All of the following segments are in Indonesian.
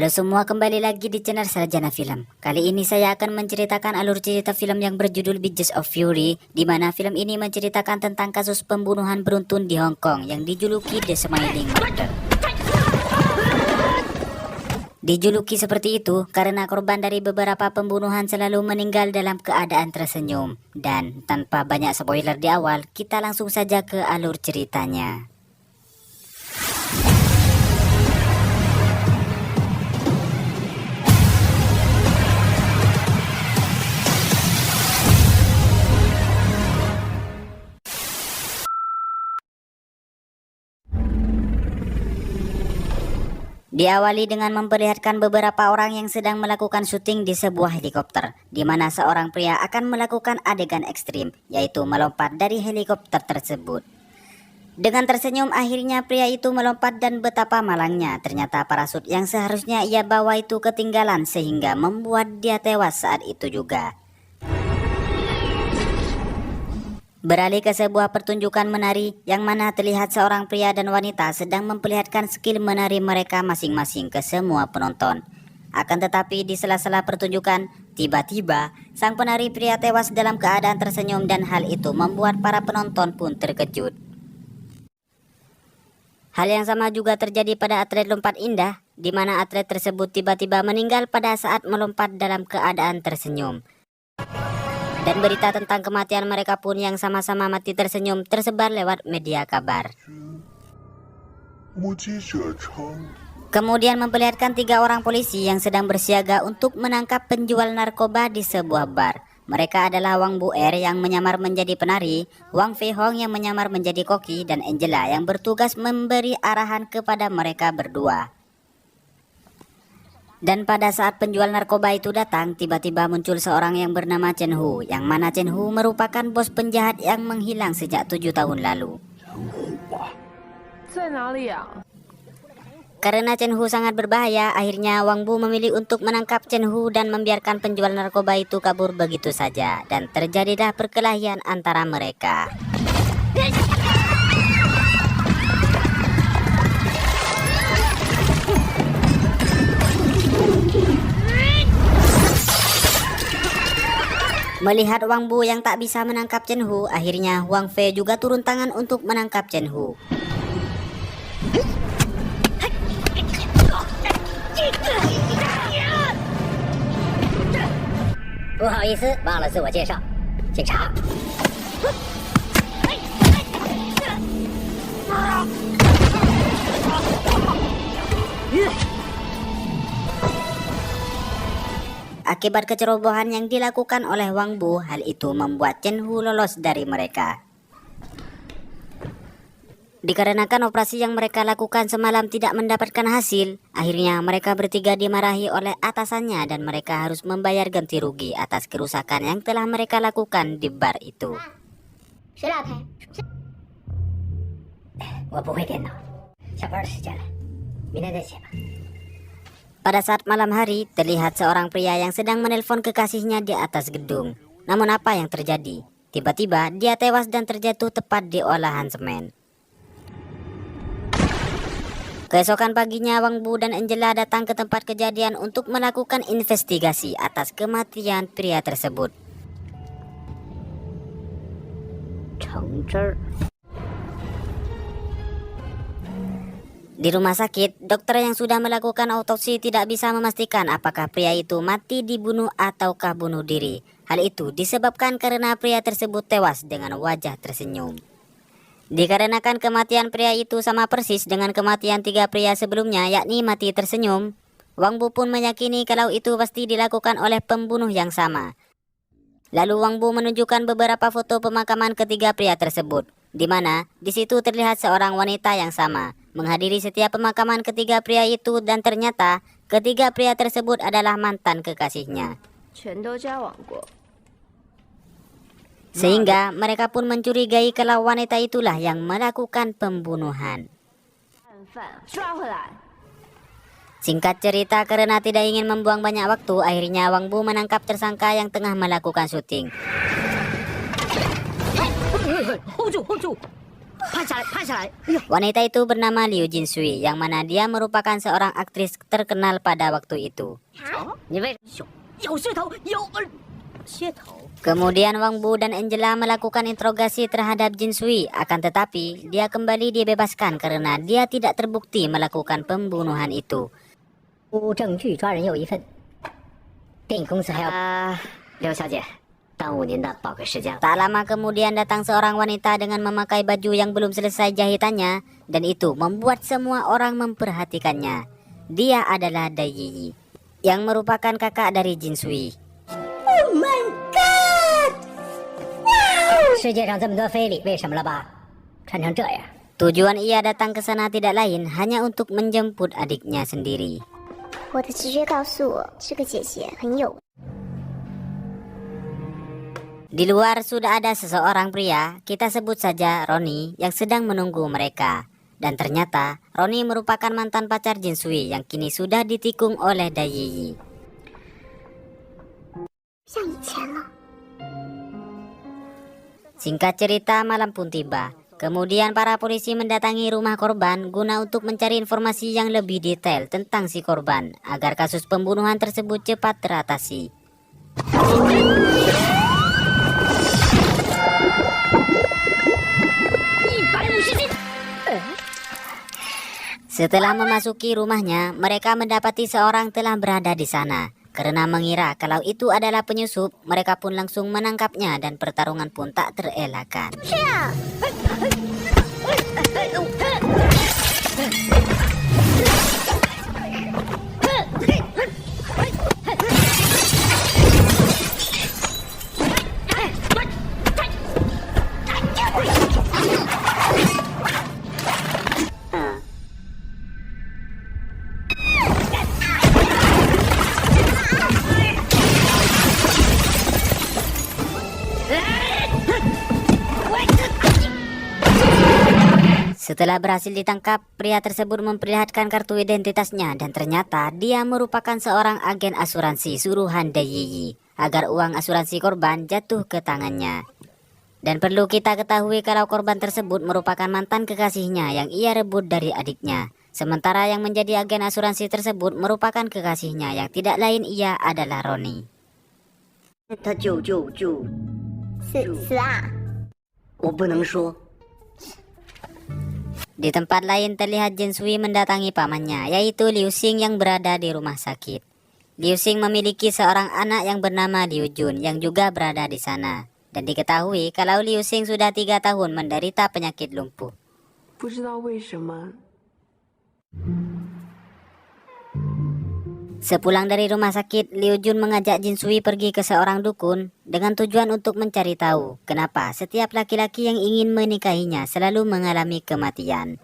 Halo semua, kembali lagi di channel Sarjana Film. Kali ini saya akan menceritakan alur cerita film yang berjudul Beasts of Fury, di mana film ini menceritakan tentang kasus pembunuhan beruntun di Hong Kong yang dijuluki The Smiling Murder. Dijuluki seperti itu karena korban dari beberapa pembunuhan selalu meninggal dalam keadaan tersenyum. Dan tanpa banyak spoiler di awal, kita langsung saja ke alur ceritanya. Diawali dengan memperlihatkan beberapa orang yang sedang melakukan syuting di sebuah helikopter, di mana seorang pria akan melakukan adegan ekstrim, yaitu melompat dari helikopter tersebut. Dengan tersenyum, akhirnya pria itu melompat dan betapa malangnya, ternyata parasut yang seharusnya ia bawa itu ketinggalan sehingga membuat dia tewas saat itu juga. Beralih ke sebuah pertunjukan menari yang mana terlihat seorang pria dan wanita sedang memperlihatkan skill menari mereka masing-masing ke semua penonton. Akan tetapi di sela-sela pertunjukan, tiba-tiba sang penari pria tewas dalam keadaan tersenyum dan hal itu membuat para penonton pun terkejut. Hal yang sama juga terjadi pada atlet lompat indah, di mana atlet tersebut tiba-tiba meninggal pada saat melompat dalam keadaan tersenyum. Dan berita tentang kematian mereka pun yang sama-sama mati tersenyum tersebar lewat media kabar. Kemudian memperlihatkan 3 orang polisi yang sedang bersiaga untuk menangkap penjual narkoba di sebuah bar. Mereka adalah Wang Buer yang menyamar menjadi penari, Wang Fei Hong yang menyamar menjadi koki, dan Angela yang bertugas memberi arahan kepada mereka berdua. Dan pada saat penjual narkoba itu datang, tiba-tiba muncul seorang yang bernama Chen Hu, yang mana Chen Hu merupakan bos penjahat yang menghilang sejak 7 tahun lalu. Karena Chen Hu sangat berbahaya, akhirnya Wang Bu memilih untuk menangkap Chen Hu dan membiarkan penjual narkoba itu kabur begitu saja. Dan terjadilah perkelahian antara mereka. Melihat Wang Bu yang tak bisa menangkap Chen Hu, akhirnya Wang Fei juga turun tangan untuk menangkap Chen Hu. Akibat kecerobohan yang dilakukan oleh Wang Bu, hal itu membuat Chen Hu lolos dari mereka. Dikarenakan operasi yang mereka lakukan semalam tidak mendapatkan hasil, akhirnya mereka bertiga dimarahi oleh atasannya dan mereka harus membayar ganti rugi atas kerusakan yang telah mereka lakukan di bar itu. Pada saat malam hari, terlihat seorang pria yang sedang menelpon kekasihnya di atas gedung. Namun apa yang terjadi? Tiba-tiba dia tewas dan terjatuh tepat di olahan semen. Keesokan paginya, Wang Bu dan Angela datang ke tempat kejadian untuk melakukan investigasi atas kematian pria tersebut. Di rumah sakit, dokter yang sudah melakukan autopsi tidak bisa memastikan apakah pria itu mati dibunuh ataukah bunuh diri. Hal itu disebabkan karena pria tersebut tewas dengan wajah tersenyum. Dikarenakan kematian pria itu sama persis dengan kematian 3 pria sebelumnya, yakni mati tersenyum, Wang Bu pun meyakini kalau itu pasti dilakukan oleh pembunuh yang sama. Lalu Wang Bu menunjukkan beberapa foto pemakaman ketiga pria tersebut, di mana di situ terlihat seorang wanita yang sama menghadiri setiap pemakaman ketiga pria itu, dan ternyata ketiga pria tersebut adalah mantan kekasihnya. Sehingga mereka pun mencurigai kalau wanita itulah yang melakukan pembunuhan. Singkat cerita, karena tidak ingin membuang banyak waktu, akhirnya Wang Bu menangkap tersangka yang tengah melakukan syuting. Wanita itu bernama Liu Jinsui, yang mana dia merupakan seorang aktris terkenal pada waktu itu. Kemudian Wang Bu dan Angela melakukan interogasi terhadap Jinsui, akan tetapi dia kembali dibebaskan karena dia tidak terbukti melakukan pembunuhan itu. Tak lama kemudian datang seorang wanita dengan memakai baju yang belum selesai jahitannya, dan itu membuat semua orang memperhatikannya. Dia adalah Dai Yiyi, yang merupakan kakak dari Jinsui. Oh my god! Tujuan ia datang ke sana tidak lain hanya untuk menjemput adiknya sendiri. Di luar sudah ada seseorang pria, kita sebut saja Roni, yang sedang menunggu mereka. Dan ternyata Roni merupakan mantan pacar Jinsui yang kini sudah ditikung oleh Dai Yiyi. Singkat cerita, malam pun tiba. Kemudian para polisi mendatangi rumah korban guna untuk mencari informasi yang lebih detail tentang si korban agar kasus pembunuhan tersebut cepat teratasi. Setelah memasuki rumahnya, mereka mendapati seorang telah berada di sana. Karena mengira kalau itu adalah penyusup, mereka pun langsung menangkapnya dan pertarungan pun tak terelakkan. Setelah berhasil ditangkap, pria tersebut memperlihatkan kartu identitasnya dan ternyata dia merupakan seorang agen asuransi suruhan Dai Yiyi agar uang asuransi korban jatuh ke tangannya. Dan perlu kita ketahui kalau korban tersebut merupakan mantan kekasihnya yang ia rebut dari adiknya. Sementara yang menjadi agen asuransi tersebut merupakan kekasihnya yang tidak lain ia adalah Roni. Di tempat lain terlihat Jinsui mendatangi pamannya, yaitu Liu Xing yang berada di rumah sakit. Liu Xing memiliki seorang anak yang bernama Liu Jun yang juga berada di sana. Dan diketahui kalau Liu Xing sudah 3 tahun menderita penyakit lumpuh. Sepulang dari rumah sakit, Liu Jun mengajak Jinsui pergi ke seorang dukun dengan tujuan untuk mencari tahu kenapa setiap laki-laki yang ingin menikahinya selalu mengalami kematian.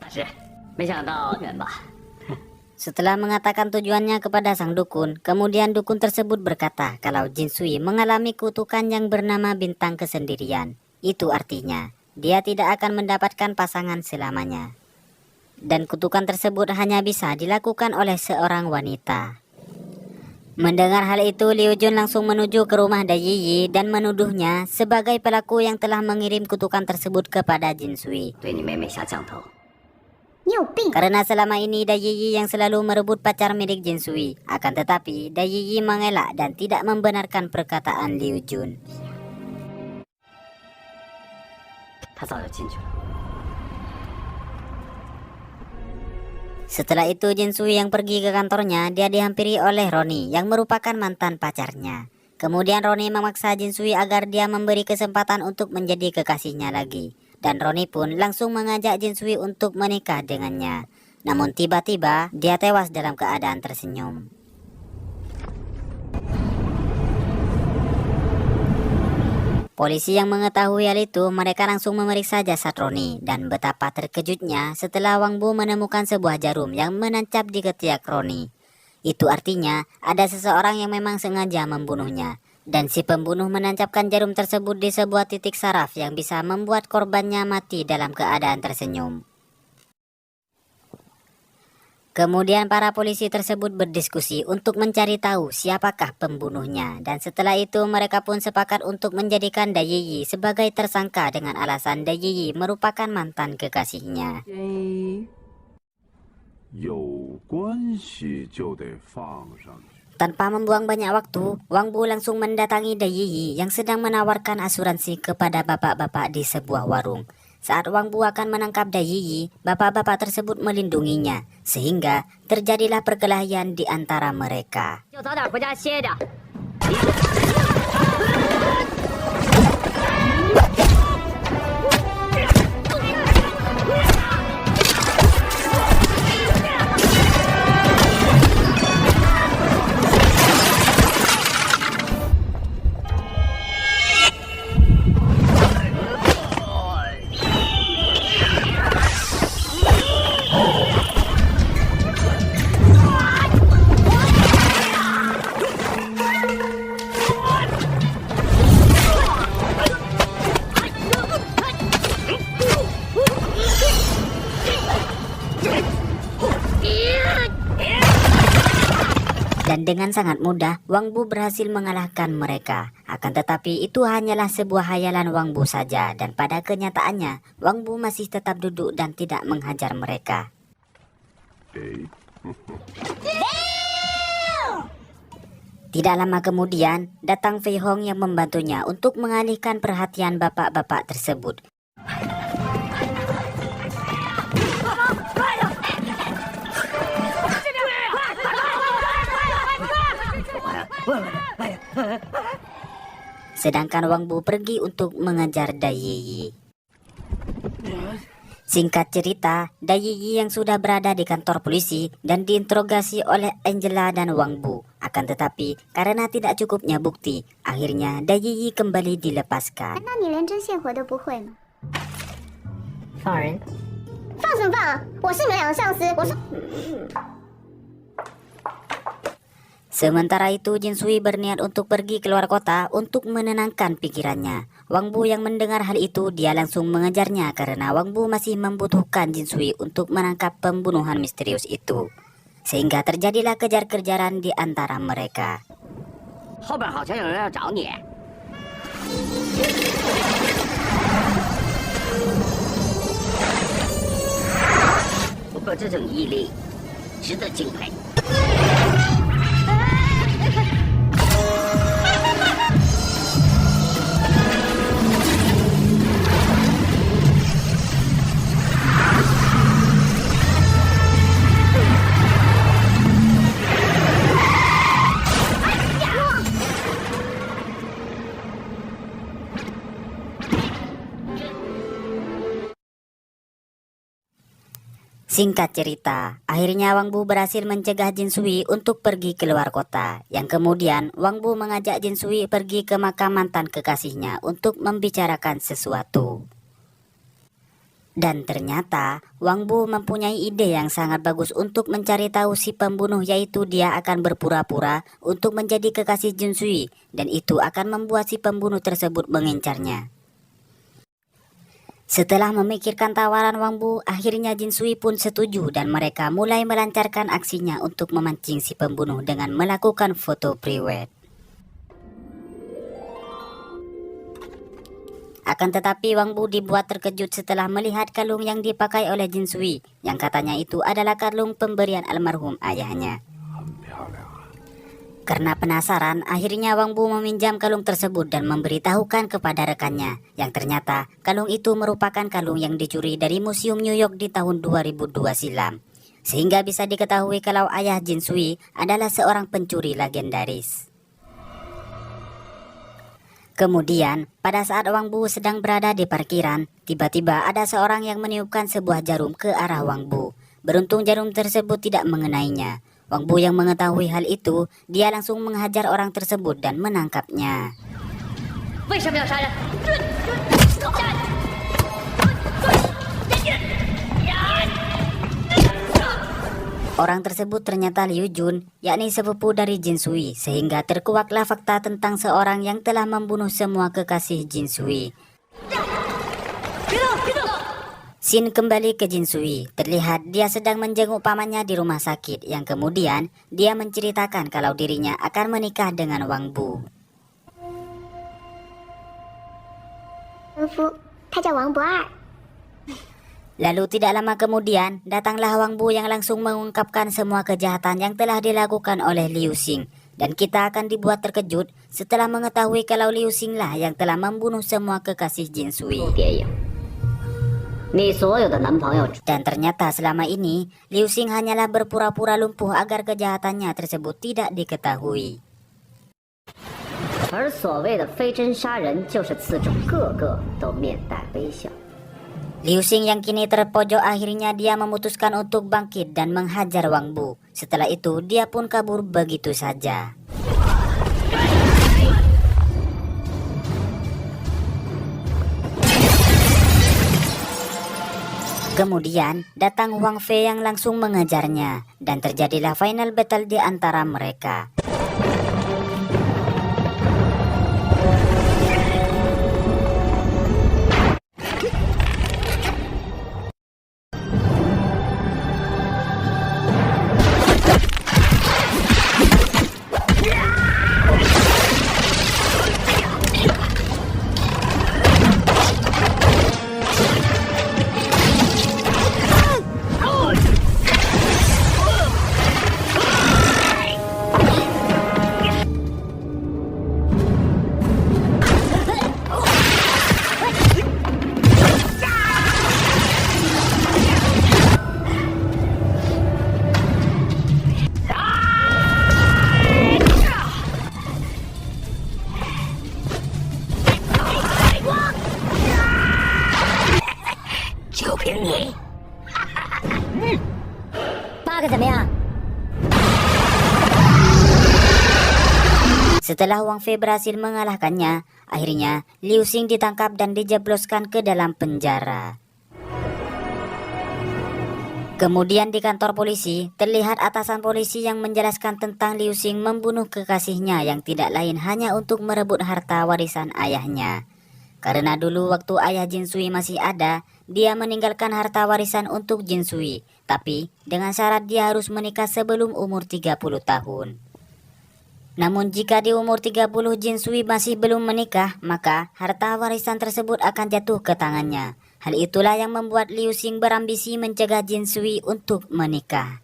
Setelah mengatakan tujuannya kepada sang dukun, kemudian dukun tersebut berkata kalau Jinsui mengalami kutukan yang bernama bintang kesendirian. Itu artinya dia tidak akan mendapatkan pasangan selamanya. Dan kutukan tersebut hanya bisa dilakukan oleh seorang wanita. Mendengar hal itu, Liu Jun langsung menuju ke rumah Dai Yiyi dan menuduhnya sebagai pelaku yang telah mengirim kutukan tersebut kepada Jinsui. Karena selama ini Dai Yiyi yang selalu merebut pacar milik Jinsui. Akan tetapi Dai Yiyi mengelak dan tidak membenarkan perkataan Liu Jun. Setelah itu Jinsui yang pergi ke kantornya, dia dihampiri oleh Roni yang merupakan mantan pacarnya. Kemudian Roni memaksa Jinsui agar dia memberi kesempatan untuk menjadi kekasihnya lagi. Dan Roni pun langsung mengajak Jinsui untuk menikah dengannya. Namun tiba-tiba dia tewas dalam keadaan tersenyum. Polisi yang mengetahui hal itu, mereka langsung memeriksa jasad Roni. Dan betapa terkejutnya setelah Wang Bu menemukan sebuah jarum yang menancap di ketiak Roni. Itu artinya ada seseorang yang memang sengaja membunuhnya. Dan si pembunuh menancapkan jarum tersebut di sebuah titik saraf yang bisa membuat korbannya mati dalam keadaan tersenyum. Kemudian para polisi tersebut berdiskusi untuk mencari tahu siapakah pembunuhnya. Dan setelah itu mereka pun sepakat untuk menjadikan Dai Yi sebagai tersangka dengan alasan Dai Yi merupakan mantan kekasihnya. 有关系就得放上去。 Tanpa membuang banyak waktu, Wang Bu langsung mendatangi Dai Yi yang sedang menawarkan asuransi kepada bapak-bapak di sebuah warung. Saat Wang Bu akan menangkap Dai Yi, bapak-bapak tersebut melindunginya, sehingga terjadilah perkelahian di antara mereka. 就早点回家歇着。 Dan dengan sangat mudah, Wang Bu berhasil mengalahkan mereka. Akan tetapi itu hanyalah sebuah hayalan Wang Bu saja. Dan pada kenyataannya, Wang Bu masih tetap duduk dan tidak menghajar mereka. 哎， Tidak lama kemudian, datang Fei Hong yang membantunya untuk mengalihkan perhatian bapak-bapak tersebut. Sedangkan Wang Bu pergi untuk mengejar Dai Yi. Singkat cerita, Dai Yi yang sudah berada di kantor polisi dan diinterogasi oleh Angela dan Wang Bu. Akan tetapi, karena tidak cukupnya bukti, akhirnya Dai Yi kembali dilepaskan. 那你连针线活都不会吗？放人。放什么放啊？我是你们两个上司，我是。 Sementara itu Jin Sui berniat untuk pergi keluar kota untuk menenangkan pikirannya. Wang Bu yang mendengar hal itu dia langsung mengejarnya karena Wang Bu masih membutuhkan Jin Sui untuk menangkap pembunuhan misterius itu. Sehingga terjadilah kejar-kejaran di antara mereka. 后边好像有人要找你。不过这种毅力值得敬佩。 Singkat cerita, akhirnya Wang Bu berhasil mencegah Jin Sui untuk pergi keluar kota. Yang kemudian Wang Bu mengajak Jin Sui pergi ke makam mantan kekasihnya untuk membicarakan sesuatu. Dan ternyata Wang Bu mempunyai ide yang sangat bagus untuk mencari tahu si pembunuh, yaitu dia akan berpura-pura untuk menjadi kekasih Jin Sui dan itu akan membuat si pembunuh tersebut mengincarnya. Setelah memikirkan tawaran Wang Bu, akhirnya Jin Sui pun setuju dan mereka mulai melancarkan aksinya untuk memancing si pembunuh dengan melakukan foto priwet. Akan tetapi Wang Bu dibuat terkejut setelah melihat kalung yang dipakai oleh Jin Sui, yang katanya itu adalah kalung pemberian almarhum ayahnya. 很漂亮啊。 Karena penasaran, akhirnya Wang Bu meminjam kalung tersebut dan memberitahukan kepada rekannya, yang ternyata kalung itu merupakan kalung yang dicuri dari Museum New York di tahun 2002 silam. Sehingga bisa diketahui kalau ayah Jin Sui adalah seorang pencuri legendaris. Kemudian, pada saat Wang Bu sedang berada di parkiran, tiba-tiba ada seorang yang meniupkan sebuah jarum ke arah Wang Bu. Beruntung jarum tersebut tidak mengenainya. Wang Bu yang mengetahui hal itu, dia langsung menghajar orang tersebut dan menangkapnya. 为什么要杀人？ Orang tersebut ternyata Liu Jun, yakni sepupu dari Jin Sui, sehingga terkuaklah fakta tentang seorang yang telah membunuh semua kekasih Jin Sui. Scene kembali ke Jinsui. Terlihat dia sedang menjenguk pamannya di rumah sakit, yang kemudian dia menceritakan kalau dirinya akan menikah dengan Wang Bu. 恩夫，他叫王不二。 Lalu tidak lama kemudian, datanglah Wang Bu yang langsung mengungkapkan semua kejahatan yang telah dilakukan oleh Liu Xing. Dan kita akan dibuat terkejut setelah mengetahui kalau Liu Xing lah yang telah membunuh semua kekasih Jinsui. 电影，你所有的男朋友 Dan ternyata selama ini, Liu Xing hanyalah berpura-pura lumpuh agar kejahatannya tersebut tidak diketahui. 而所谓的非真杀人，就是此种个个都面带微笑。 Liu Xing yang kini terpojok akhirnya dia memutuskan untuk bangkit dan menghajar Wang Bu. Setelah itu dia pun kabur begitu saja. Kemudian datang Wang Fei yang langsung mengejarnya dan terjadilah final battle di antara mereka. Setelah Wang Fei berhasil mengalahkannya, akhirnya Liu Xing ditangkap dan dijebloskan ke dalam penjara. Kemudian di kantor polisi, terlihat atasan polisi yang menjelaskan tentang Liu Xing membunuh kekasihnya yang tidak lain hanya untuk merebut harta warisan ayahnya. Karena dulu waktu ayah Jinsui masih ada, dia meninggalkan harta warisan untuk Jinsui, tapi dengan syarat dia harus menikah sebelum umur 30 tahun. Namun jika di umur 30 Jinsui masih belum menikah, maka harta warisan tersebut akan jatuh ke tangannya. Hal itulah yang membuat Liu Xing berambisi mencegah Jinsui untuk menikah.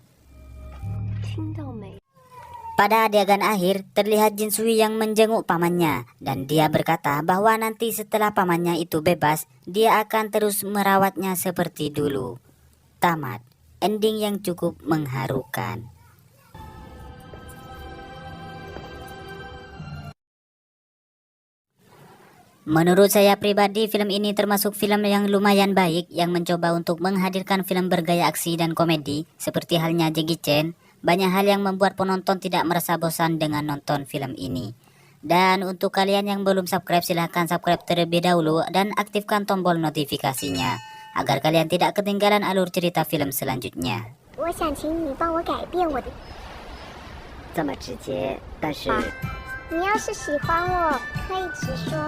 Pada adegan akhir, terlihat Jinsui yang menjenguk pamannya, dan dia berkata bahwa nanti setelah pamannya itu bebas, dia akan terus merawatnya seperti dulu. Tamat. Ending yang cukup mengharukan. Menurut saya pribadi, film ini termasuk film yang lumayan baik yang mencoba untuk menghadirkan film bergaya aksi dan komedi seperti halnya Jackie Chan. Banyak hal yang membuat penonton tidak merasa bosan dengan nonton film ini. Dan untuk kalian yang belum subscribe, silahkan subscribe terlebih dahulu dan aktifkan tombol notifikasinya agar kalian tidak ketinggalan alur cerita film selanjutnya. 我想请你帮我改变我的。这么直接，但是你要是喜欢我，可以直说。